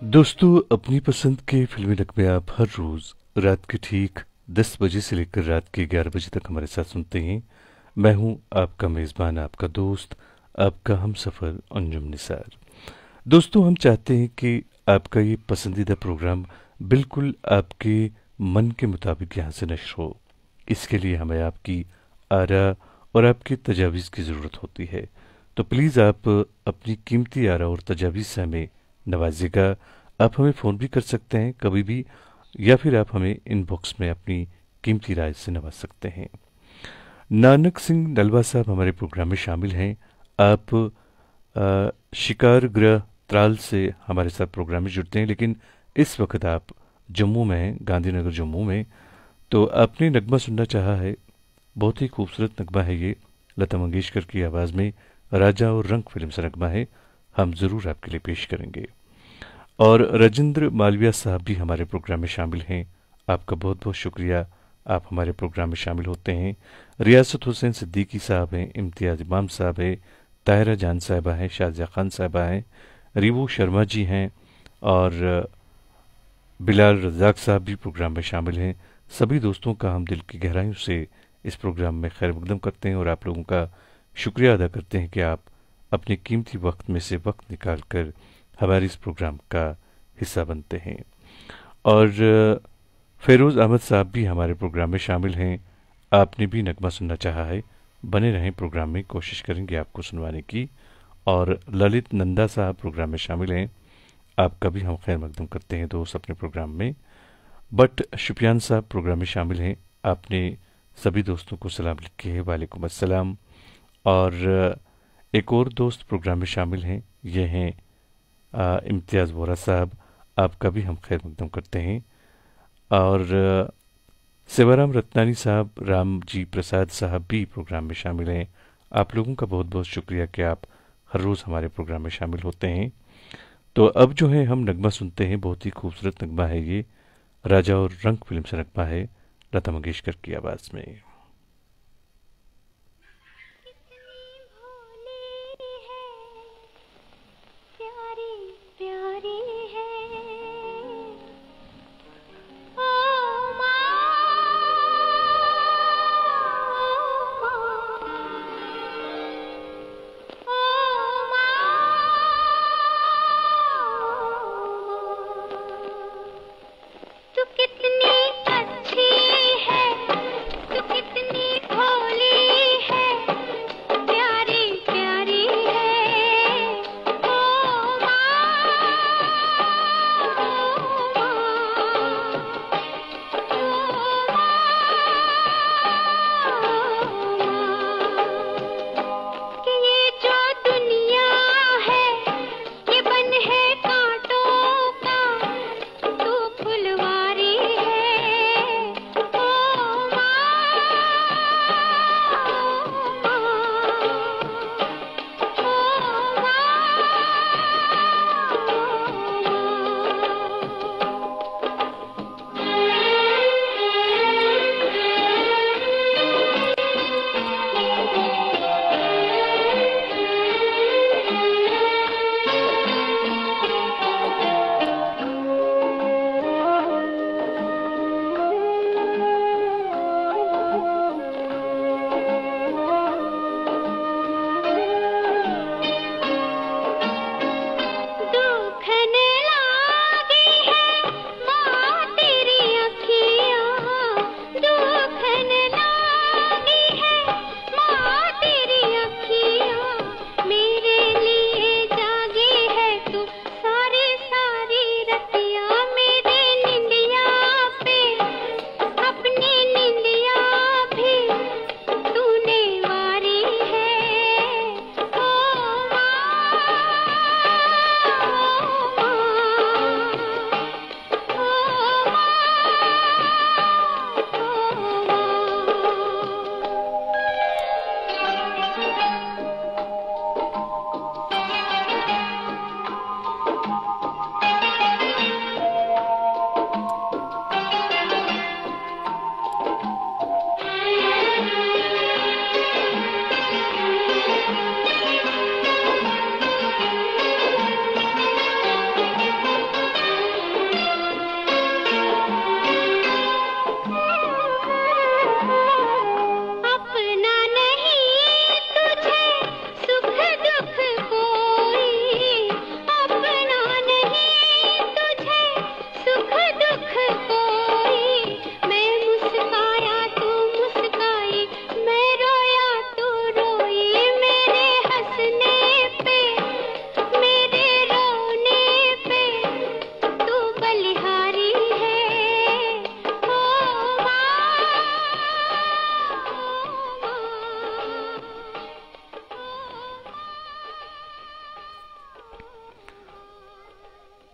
दोस्तों, अपनी पसंद के फिल्मी नगमे आप हर रोज रात के ठीक 10 बजे से लेकर रात के 11 बजे तक हमारे साथ सुनते हैं। मैं हूं आपका मेज़बान, आपका दोस्त, आपका हमसफ़र अंजुम निसार। दोस्तों, हम चाहते हैं कि आपका ये पसंदीदा प्रोग्राम बिल्कुल आपके मन के मुताबिक यहाँ से नश्र हो। इसके लिए हमें आपकी आरा और आपकी तजावीज़ की ज़रूरत होती है। तो प्लीज़ आप अपनी कीमती आरा और तजावीज़ से हमें नवाजिएगा। आप हमें फ़ोन भी कर सकते हैं कभी भी, या फिर आप हमें इनबॉक्स में अपनी कीमती राय से नवाज सकते हैं। नानक सिंह नलवा साहब हमारे प्रोग्राम में शामिल हैं। आप शिकार गृह त्राल से हमारे साथ प्रोग्राम में जुड़ते हैं, लेकिन इस वक्त आप जम्मू में हैं, गांधीनगर जम्मू में। तो आपने नगमा सुनना चाहा है, बहुत ही खूबसूरत नगमा है ये, लता मंगेशकर की आवाज़ में राजा और रंग फिल्म से नगमा है, हम ज़रूर आपके लिए पेश करेंगे। और राजेंद्र मालविया साहब भी हमारे प्रोग्राम में शामिल हैं। आपका बहुत बहुत शुक्रिया, आप हमारे प्रोग्राम में शामिल होते हैं। रियासत हुसैन सिद्दीकी साहब हैं, इम्तियाज़ इमाम साहब हैं, ताहिरा जान साहिबा हैं, शाजिया खान साहिबा हैं, रिवू शर्मा जी हैं और बिलाल रज़ाक साहब भी प्रोग्राम में शामिल हैं। सभी दोस्तों का हम दिल की गहराइयों से इस प्रोग्राम में खैर मकदम करते हैं और आप लोगों का शुक्रिया अदा करते हैं कि आप अपने कीमती वक्त में से वक्त निकाल कर हमारे इस प्रोग्राम का हिस्सा बनते हैं। और फेरोज़ अहमद साहब भी हमारे प्रोग्राम में शामिल हैं। आपने भी नगमा सुनना चाहा है, बने रहें प्रोग्राम में, कोशिश करेंगे आपको सुनवाने की। और ललित नंदा साहब प्रोग्राम में शामिल हैं, आपका भी हम खैर मकदम करते हैं दोस्त अपने प्रोग्राम में। बट शुपियान साहब प्रोग्राम में शामिल हैं, आपने सभी दोस्तों को सलाम लिखी है, वालेकुम अस्सलाम। और एक और दोस्त प्रोग्राम में शामिल हैं, ये हैं इम्तियाज़ वोरा साहब, आपका भी हम खैर मकदम करते हैं। और सेवाराम रत्नानी साहब, राम जी प्रसाद साहब भी प्रोग्राम में शामिल हैं। आप लोगों का बहुत बहुत शुक्रिया कि आप हर रोज़ हमारे प्रोग्राम में शामिल होते हैं। तो अब जो है हम नगमा सुनते हैं, बहुत ही खूबसूरत नगमा है ये, राजा और रंग फिल्म से नगमा है, लता मंगेशकर की आवाज़ में। तू कितनी अच्छी है, तू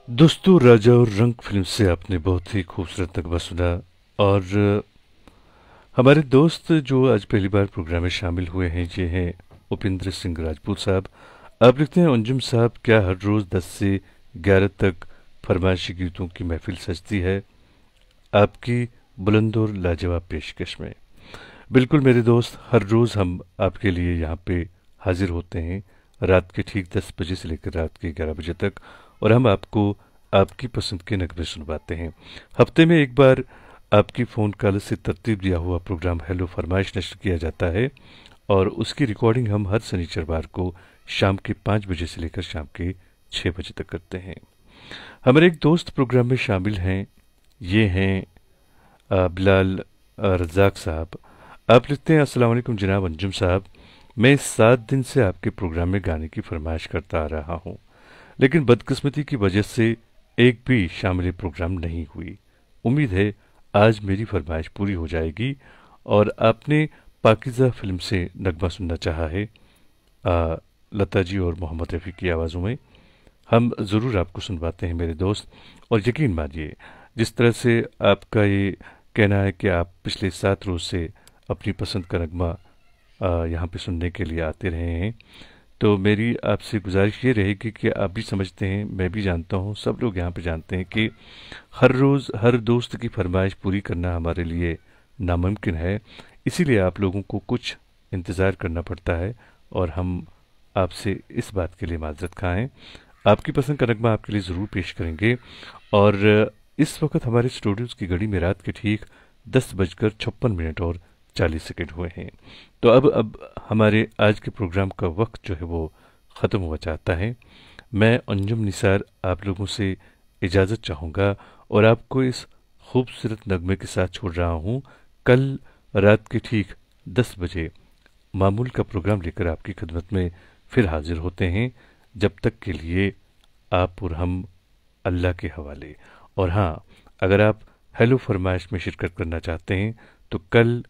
दोस्तों, राजा और रंग फिल्म से आपने बहुत ही खूबसूरत नगमा सुना। और हमारे दोस्त जो आज पहली बार प्रोग्राम में शामिल हुए हैं, ये हैं उपेंद्र सिंह राजपूत साहब। आप लिखते हैं, अंजुम साहब, क्या हर रोज़ 10 से 11 तक फरमाइशी गीतों की महफिल सजती है आपकी बुलंद और लाजवाब पेशकश में? बिल्कुल मेरे दोस्त, हर रोज़ हम आपके लिए यहाँ पे हाजिर होते हैं, रात के ठीक 10 बजे से लेकर रात के 11 बजे तक, और हम आपको आपकी पसंद के नगमे सुनवाते हैं। हफ्ते में एक बार आपकी फ़ोन कॉल से तरतीब दिया हुआ प्रोग्राम हेलो फरमाइश नश्र किया जाता है, और उसकी रिकॉर्डिंग हम हर शनिचरवार को शाम के 5 बजे से लेकर शाम के 6 बजे तक करते हैं। हमारे एक दोस्त प्रोग्राम में शामिल हैं, ये हैं बिलाल रज़ाक साहब। आप लिखते हैं, अस्सलाम वालेकुम जनाब अंजुम साहब, मैं 7 दिन से आपके प्रोग्राम में गाने की फरमाइश करता आ रहा हूँ, लेकिन बदकिस्मती की वजह से एक भी शामिल प्रोग्राम नहीं हुई। उम्मीद है आज मेरी फरमाइश पूरी हो जाएगी। और आपने पाकिज़ा फिल्म से नगमा सुनना चाहा है लता जी और मोहम्मद रफ़ी की आवाज़ों में। हम ज़रूर आपको सुनवाते हैं मेरे दोस्त। और यकीन मानिए, जिस तरह से आपका ये कहना है कि आप पिछले 7 रोज़ से अपनी पसंद का नगमा यहाँ पे सुनने के लिए आते रहे हैं, तो मेरी आपसे गुजारिश ये रहेगी कि आप भी समझते हैं, मैं भी जानता हूँ, सब लोग यहाँ पे जानते हैं कि हर रोज़ हर दोस्त की फरमाइश पूरी करना हमारे लिए नामुमकिन है। इसीलिए आप लोगों को कुछ इंतज़ार करना पड़ता है, और हम आपसे इस बात के लिए माजरत खाएं। आपकी पसंद का नगमा आपके लिए ज़रूर पेश करेंगे। और इस वक्त हमारे स्टूडियोज़ की घड़ी में रात के ठीक 10:56 और 40 सेकंड हुए हैं। तो अब हमारे आज के प्रोग्राम का वक्त जो है वो ख़त्म हुआ चाहता है। मैं अंजुम निसार आप लोगों से इजाज़त चाहूँगा, और आपको इस खूबसूरत नगमे के साथ छोड़ रहा हूँ। कल रात के ठीक 10 बजे मामूल का प्रोग्राम लेकर आपकी खिदमत में फिर हाजिर होते हैं। जब तक के लिए आप और हम अल्लाह के हवाले। और हाँ, अगर आप हेलो फरमाइश में शिरकत करना चाहते हैं तो कल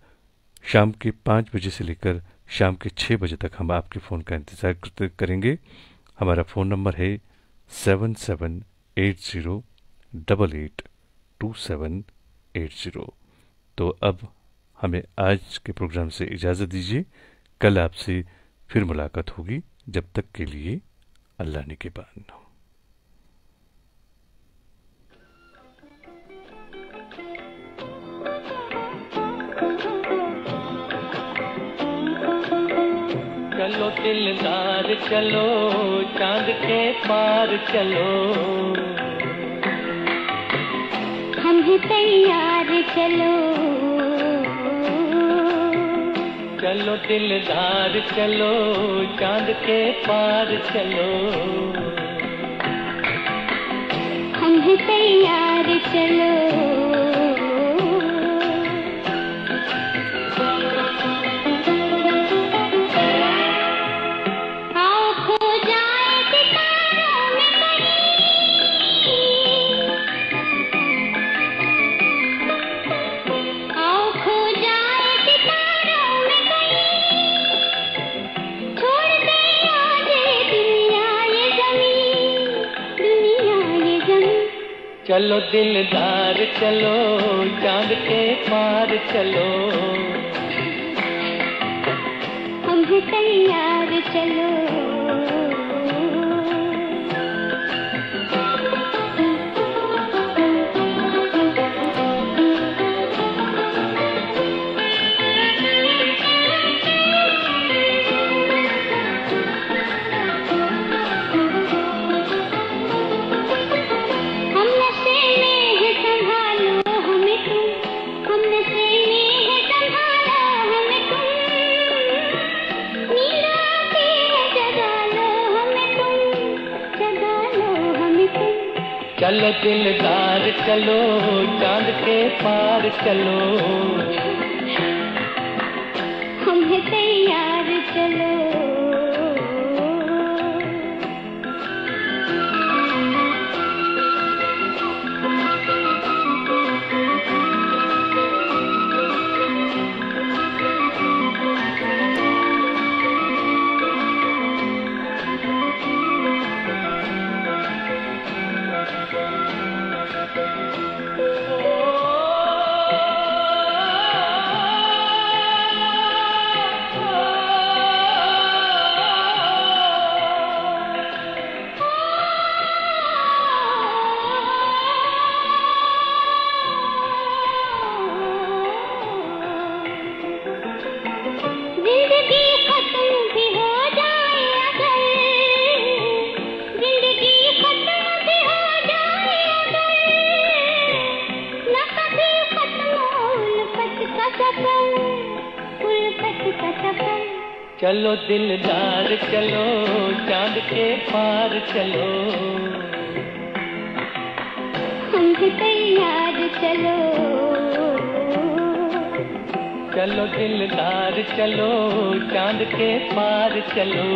शाम के 5 बजे से लेकर शाम के 6 बजे तक हम आपके फ़ोन का इंतज़ार करेंगे। हमारा फ़ोन नंबर है 7780882780। तो अब हमें आज के प्रोग्राम से इजाज़त दीजिए। कल आपसे फिर मुलाकात होगी। जब तक के लिए अल्लाह निगहबान। चलो दिलदार चलो, चांद के पार चलो, हम हैं तैयार चलो। चलो दिलदार चलो, चांद के पार चलो, हम हैं तैयार चलो। चलो दिलदार चलो, चांद के पार चलो, हम हैं तैयार चलो। चलो दिलदार चलो, चांद के पार चलो, हम हैं तैयार चलो। चलो दिलदार चलो चांद के पार चलो, हम भी तैयार चलो। चलो दिलदार चलो चांद के पार चलो।